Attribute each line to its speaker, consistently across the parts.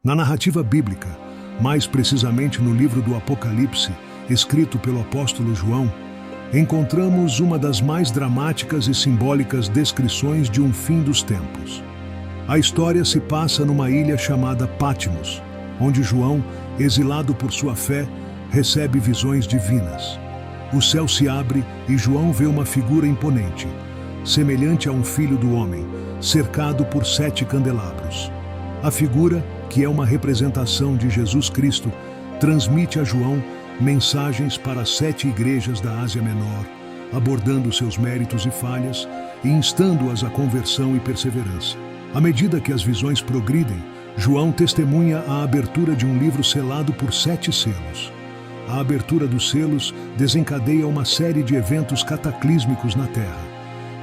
Speaker 1: Na narrativa bíblica, mais precisamente no livro do Apocalipse, escrito pelo apóstolo João, encontramos uma das mais dramáticas e simbólicas descrições de um fim dos tempos. A história se passa numa ilha chamada Patmos, onde João, exilado por sua fé, recebe visões divinas. O céu se abre e João vê uma figura imponente, semelhante a um filho do homem, cercado por 7 candelabros. A figura, que é uma representação de Jesus Cristo, transmite a João mensagens para as 7 igrejas da Ásia Menor, abordando seus méritos e falhas e instando-as à conversão e perseverança. À medida que as visões progridem, João testemunha a abertura de um livro selado por 7 selos. A abertura dos selos desencadeia uma série de eventos cataclísmicos na Terra.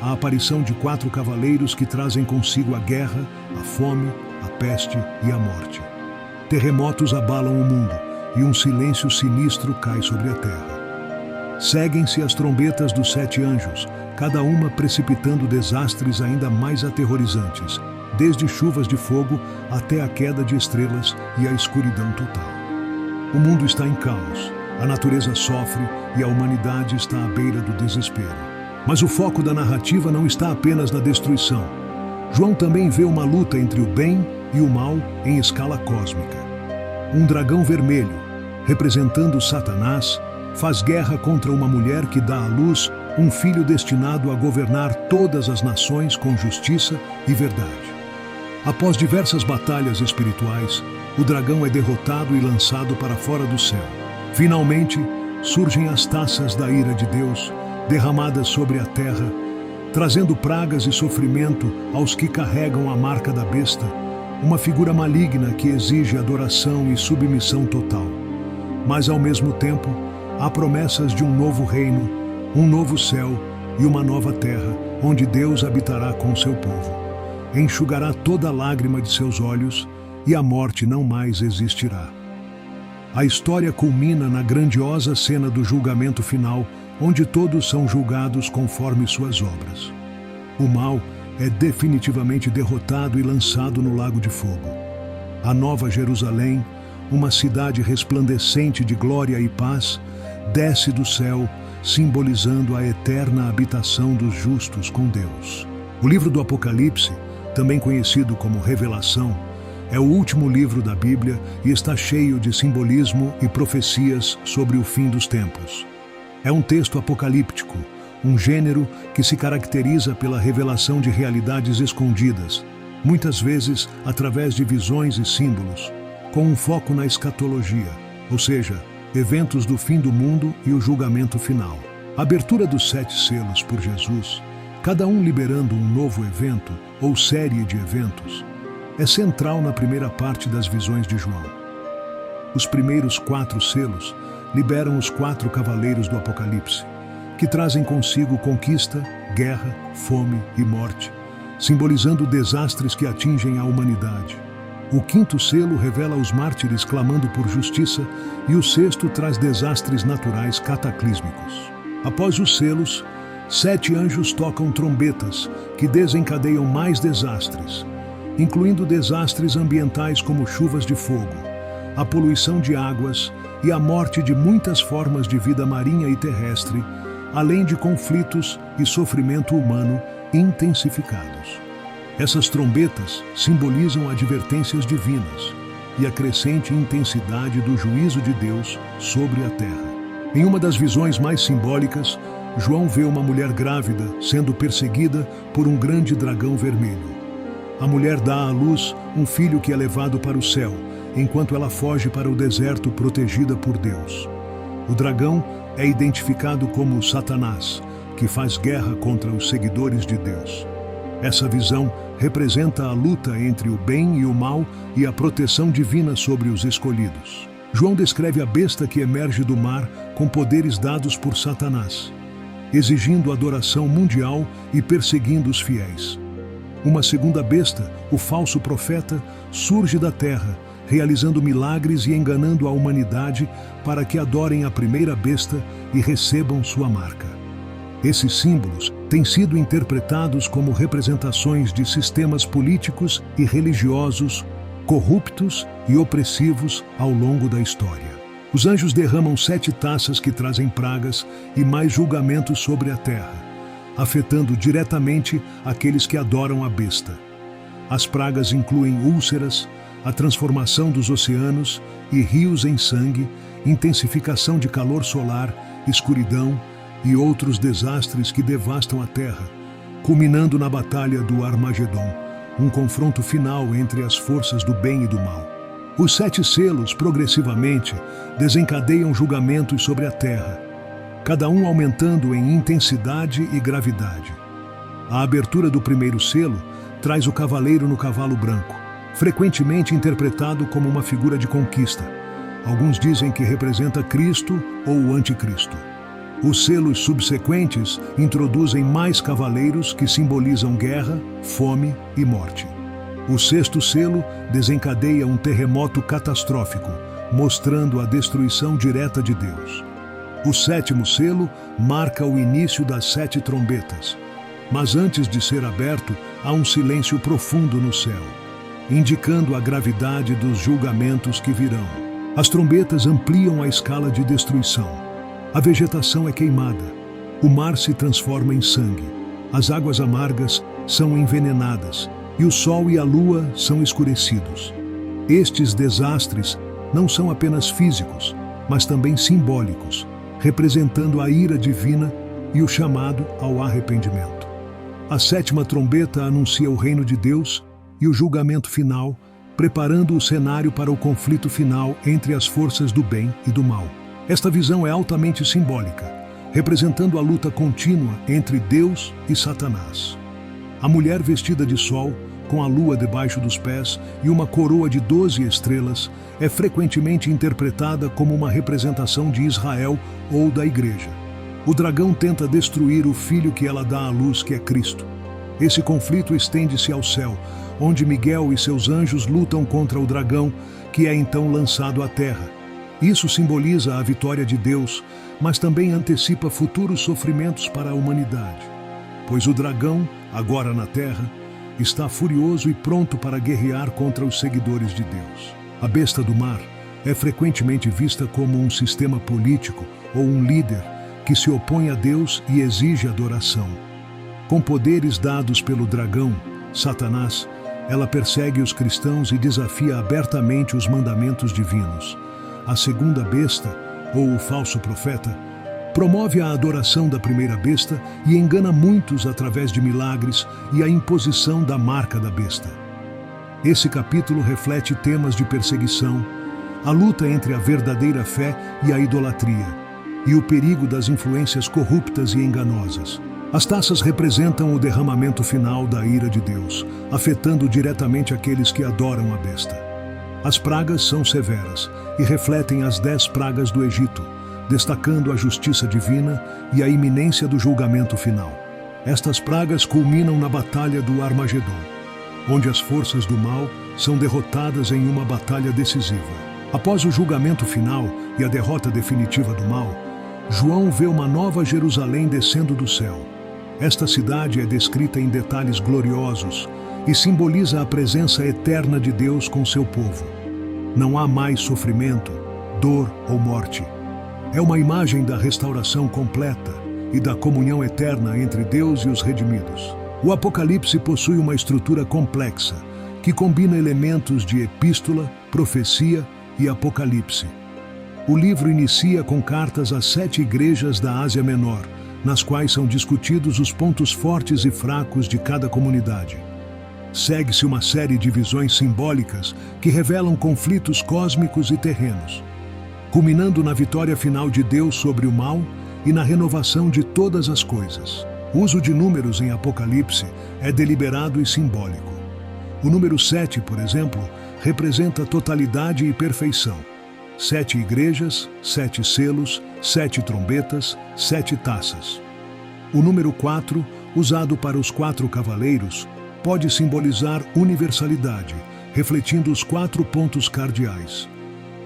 Speaker 1: A aparição de 4 cavaleiros que trazem consigo a guerra, a fome, a peste e a morte. Terremotos abalam o mundo e um silêncio sinistro cai sobre a terra. Seguem-se as trombetas dos 7 anjos, cada uma precipitando desastres ainda mais aterrorizantes, desde chuvas de fogo até a queda de estrelas e a escuridão total. O mundo está em caos, a natureza sofre e a humanidade está à beira do desespero. Mas o foco da narrativa não está apenas na destruição. João também vê uma luta entre o bem e o mal em escala cósmica. Um dragão vermelho, representando Satanás, faz guerra contra uma mulher que dá à luz um filho destinado a governar todas as nações com justiça e verdade. Após diversas batalhas espirituais, o dragão é derrotado e lançado para fora do céu. Finalmente, surgem as taças da ira de Deus, derramadas sobre a terra, trazendo pragas e sofrimento aos que carregam a marca da besta, uma figura maligna que exige adoração e submissão total. Mas, ao mesmo tempo, há promessas de um novo reino, um novo céu e uma nova terra, onde Deus habitará com seu povo. Enxugará toda lágrima de seus olhos e a morte não mais existirá. A história culmina na grandiosa cena do julgamento final, onde todos são julgados conforme suas obras. O mal é definitivamente derrotado e lançado no lago de fogo. A Nova Jerusalém, uma cidade resplandecente de glória e paz, desce do céu, simbolizando a eterna habitação dos justos com Deus. O livro do Apocalipse, também conhecido como Revelação, é o último livro da Bíblia e está cheio de simbolismo e profecias sobre o fim dos tempos. É um texto apocalíptico, um gênero que se caracteriza pela revelação de realidades escondidas, muitas vezes através de visões e símbolos, com um foco na escatologia, ou seja, eventos do fim do mundo e o julgamento final. A abertura dos 7 selos por Jesus, cada um liberando um novo evento ou série de eventos, é central na primeira parte das visões de João. Os primeiros 4 selos liberam os 4 cavaleiros do Apocalipse, que trazem consigo conquista, guerra, fome e morte, simbolizando desastres que atingem a humanidade. O 5º selo revela os mártires clamando por justiça e o 6º traz desastres naturais cataclísmicos. Após os selos, 7 anjos tocam trombetas que desencadeiam mais desastres, incluindo desastres ambientais como chuvas de fogo, a poluição de águas e a morte de muitas formas de vida marinha e terrestre, além de conflitos e sofrimento humano intensificados. Essas trombetas simbolizam advertências divinas e a crescente intensidade do juízo de Deus sobre a terra. Em uma das visões mais simbólicas, João vê uma mulher grávida sendo perseguida por um grande dragão vermelho. A mulher dá à luz um filho que é levado para o céu, enquanto ela foge para o deserto protegida por Deus. O dragão é identificado como Satanás, que faz guerra contra os seguidores de Deus. Essa visão representa a luta entre o bem e o mal e a proteção divina sobre os escolhidos. João descreve a besta que emerge do mar com poderes dados por Satanás, exigindo adoração mundial e perseguindo os fiéis. Uma segunda besta, o falso profeta, surge da terra, realizando milagres e enganando a humanidade para que adorem a primeira besta e recebam sua marca. Esses símbolos têm sido interpretados como representações de sistemas políticos e religiosos corruptos e opressivos ao longo da história. Os anjos derramam 7 taças que trazem pragas e mais julgamentos sobre a terra, afetando diretamente aqueles que adoram a besta. As pragas incluem úlceras, a transformação dos oceanos e rios em sangue, intensificação de calor solar, escuridão e outros desastres que devastam a terra, culminando na Batalha do Armagedon, um confronto final entre as forças do bem e do mal. Os 7 selos, progressivamente, desencadeiam julgamentos sobre a terra, cada um aumentando em intensidade e gravidade. A abertura do primeiro selo traz o cavaleiro no cavalo branco, frequentemente interpretado como uma figura de conquista. Alguns dizem que representa Cristo ou o Anticristo. Os selos subsequentes introduzem mais cavaleiros que simbolizam guerra, fome e morte. O 6º selo desencadeia um terremoto catastrófico, mostrando a destruição direta de Deus. O 7º selo marca o início das 7 trombetas. Mas antes de ser aberto, há um silêncio profundo no céu, indicando a gravidade dos julgamentos que virão. As trombetas ampliam a escala de destruição. A vegetação é queimada. O mar se transforma em sangue. As águas amargas são envenenadas e o sol e a lua são escurecidos. Estes desastres não são apenas físicos, mas também simbólicos, representando a ira divina e o chamado ao arrependimento. A 7ª trombeta anuncia o reino de Deus e o julgamento final, preparando o cenário para o conflito final entre as forças do bem e do mal. Esta visão é altamente simbólica, representando a luta contínua entre Deus e Satanás. A mulher vestida de sol, com a lua debaixo dos pés e uma coroa de 12 estrelas, é frequentemente interpretada como uma representação de Israel ou da Igreja. O dragão tenta destruir o filho que ela dá à luz, que é Cristo. Esse conflito estende-se ao céu, onde Miguel e seus anjos lutam contra o dragão, que é então lançado à terra. Isso simboliza a vitória de Deus, mas também antecipa futuros sofrimentos para a humanidade. Pois o dragão, agora na terra, está furioso e pronto para guerrear contra os seguidores de Deus. A besta do mar é frequentemente vista como um sistema político ou um líder que se opõe a Deus e exige adoração. Com poderes dados pelo dragão, Satanás, ela persegue os cristãos e desafia abertamente os mandamentos divinos. A segunda besta, ou o falso profeta, promove a adoração da primeira besta e engana muitos através de milagres e a imposição da marca da besta. Esse capítulo reflete temas de perseguição, a luta entre a verdadeira fé e a idolatria, e o perigo das influências corruptas e enganosas. As taças representam o derramamento final da ira de Deus, afetando diretamente aqueles que adoram a besta. As pragas são severas e refletem as 10 pragas do Egito, destacando a justiça divina e a iminência do julgamento final. Estas pragas culminam na Batalha do Armagedon, onde as forças do mal são derrotadas em uma batalha decisiva. Após o julgamento final e a derrota definitiva do mal, João vê uma nova Jerusalém descendo do céu. Esta cidade é descrita em detalhes gloriosos e simboliza a presença eterna de Deus com seu povo. Não há mais sofrimento, dor ou morte. É uma imagem da restauração completa e da comunhão eterna entre Deus e os redimidos. O Apocalipse possui uma estrutura complexa, que combina elementos de epístola, profecia e apocalipse. O livro inicia com cartas às 7 igrejas da Ásia Menor, nas quais são discutidos os pontos fortes e fracos de cada comunidade. Segue-se uma série de visões simbólicas que revelam conflitos cósmicos e terrenos, culminando na vitória final de Deus sobre o mal e na renovação de todas as coisas. O uso de números em Apocalipse é deliberado e simbólico. O número 7, por exemplo, representa totalidade e perfeição. 7 igrejas, 7 selos, 7 trombetas, 7 taças. O número 4, usado para os 4 cavaleiros, pode simbolizar universalidade, refletindo os 4 pontos cardeais.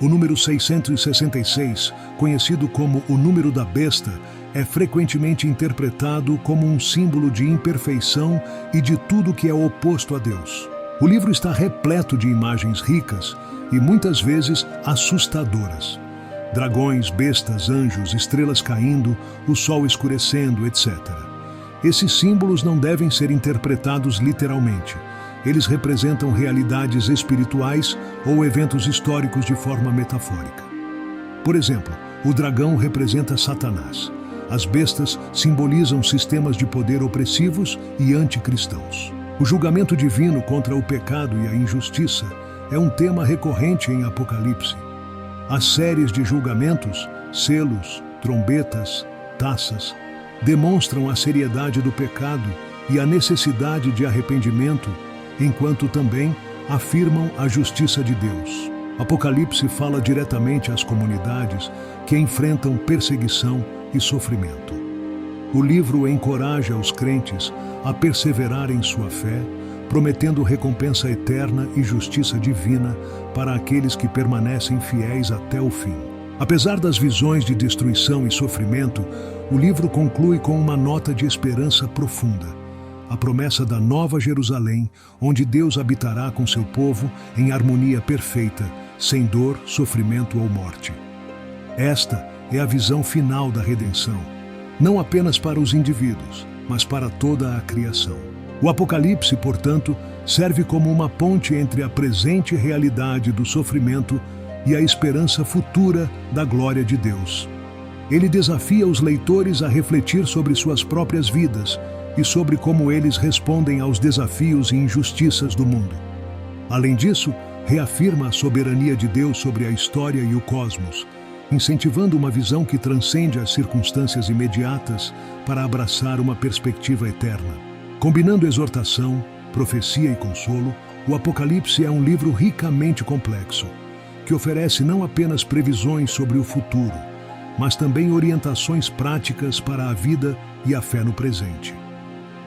Speaker 1: O número 666, conhecido como o número da besta, é frequentemente interpretado como um símbolo de imperfeição e de tudo que é oposto a Deus. O livro está repleto de imagens ricas e muitas vezes assustadoras. Dragões, bestas, anjos, estrelas caindo, o sol escurecendo, etc. Esses símbolos não devem ser interpretados literalmente. Eles representam realidades espirituais ou eventos históricos de forma metafórica. Por exemplo, o dragão representa Satanás. As bestas simbolizam sistemas de poder opressivos e anticristãos. O julgamento divino contra o pecado e a injustiça é um tema recorrente em Apocalipse. As séries de julgamentos, selos, trombetas, taças, demonstram a seriedade do pecado e a necessidade de arrependimento, enquanto também afirmam a justiça de Deus. Apocalipse fala diretamente às comunidades que enfrentam perseguição e sofrimento. O livro encoraja os crentes a perseverar em sua fé, prometendo recompensa eterna e justiça divina para aqueles que permanecem fiéis até o fim. Apesar das visões de destruição e sofrimento, o livro conclui com uma nota de esperança profunda. A promessa da Nova Jerusalém, onde Deus habitará com seu povo em harmonia perfeita, sem dor, sofrimento ou morte. Esta é a visão final da redenção, não apenas para os indivíduos, mas para toda a criação. O Apocalipse, portanto, serve como uma ponte entre a presente realidade do sofrimento e a esperança futura da glória de Deus. Ele desafia os leitores a refletir sobre suas próprias vidas e sobre como eles respondem aos desafios e injustiças do mundo. Além disso, reafirma a soberania de Deus sobre a história e o cosmos, incentivando uma visão que transcende as circunstâncias imediatas para abraçar uma perspectiva eterna. Combinando exortação, profecia e consolo, o Apocalipse é um livro ricamente complexo, que oferece não apenas previsões sobre o futuro, mas também orientações práticas para a vida e a fé no presente.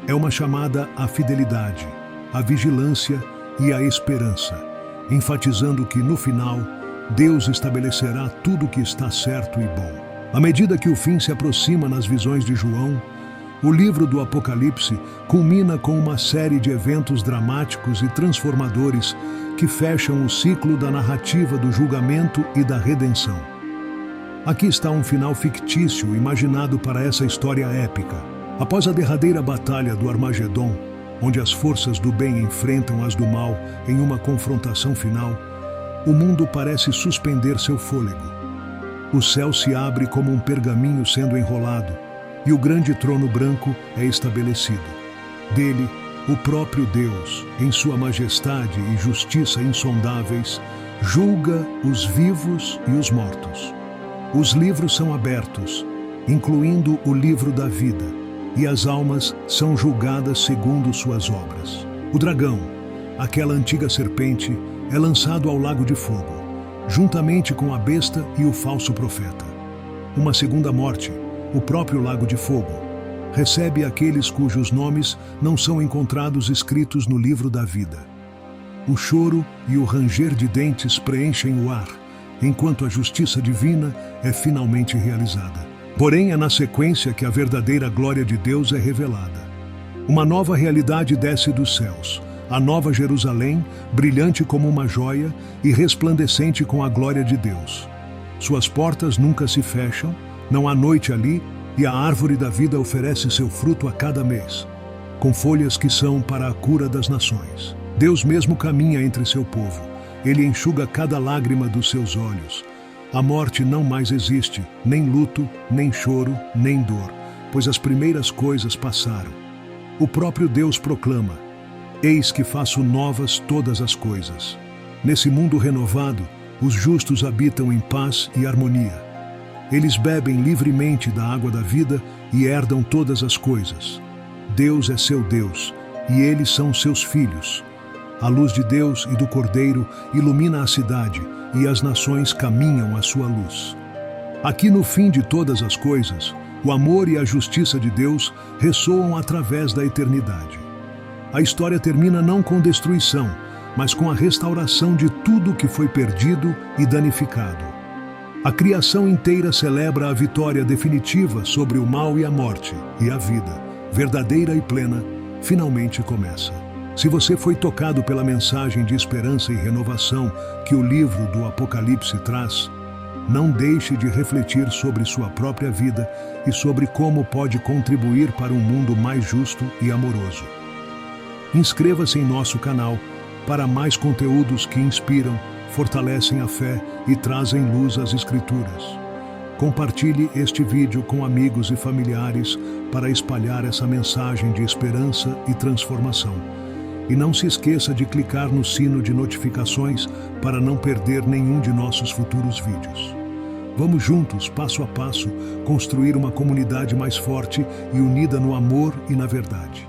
Speaker 1: É uma chamada à fidelidade, à vigilância e à esperança, enfatizando que, no final, Deus estabelecerá tudo o que está certo e bom. À medida que o fim se aproxima nas visões de João, o livro do Apocalipse culmina com uma série de eventos dramáticos e transformadores que fecham o ciclo da narrativa do julgamento e da redenção. Aqui está um final fictício imaginado para essa história épica. Após a derradeira batalha do Armagedon, onde as forças do bem enfrentam as do mal em uma confrontação final, o mundo parece suspender seu fôlego. O céu se abre como um pergaminho sendo enrolado, e o grande trono branco é estabelecido. Dele, o próprio Deus, em sua majestade e justiça insondáveis, julga os vivos e os mortos. Os livros são abertos, incluindo o livro da vida, e as almas são julgadas segundo suas obras. O dragão, aquela antiga serpente, é lançado ao lago de fogo, juntamente com a besta e o falso profeta. Uma segunda morte, o próprio lago de fogo, recebe aqueles cujos nomes não são encontrados escritos no livro da vida. O choro e o ranger de dentes preenchem o ar, enquanto a justiça divina é finalmente realizada. Porém, é na sequência que a verdadeira glória de Deus é revelada. Uma nova realidade desce dos céus, a Nova Jerusalém, brilhante como uma joia e resplandecente com a glória de Deus. Suas portas nunca se fecham, não há noite ali, e a árvore da vida oferece seu fruto a cada mês, com folhas que são para a cura das nações. Deus mesmo caminha entre seu povo. Ele enxuga cada lágrima dos seus olhos. A morte não mais existe, nem luto, nem choro, nem dor, pois as primeiras coisas passaram. O próprio Deus proclama: eis que faço novas todas as coisas. Nesse mundo renovado, os justos habitam em paz e harmonia. Eles bebem livremente da água da vida e herdam todas as coisas. Deus é seu Deus, e eles são seus filhos. A luz de Deus e do Cordeiro ilumina a cidade, e as nações caminham à sua luz. Aqui no fim de todas as coisas, o amor e a justiça de Deus ressoam através da eternidade. A história termina não com destruição, mas com a restauração de tudo que foi perdido e danificado. A criação inteira celebra a vitória definitiva sobre o mal e a morte, e a vida, verdadeira e plena, finalmente começa. Se você foi tocado pela mensagem de esperança e renovação que o livro do Apocalipse traz, não deixe de refletir sobre sua própria vida e sobre como pode contribuir para um mundo mais justo e amoroso. Inscreva-se em nosso canal para mais conteúdos que inspiram, fortalecem a fé e trazem luz às Escrituras. Compartilhe este vídeo com amigos e familiares para espalhar essa mensagem de esperança e transformação. E não se esqueça de clicar no sino de notificações para não perder nenhum de nossos futuros vídeos. Vamos juntos, passo a passo, construir uma comunidade mais forte e unida no amor e na verdade.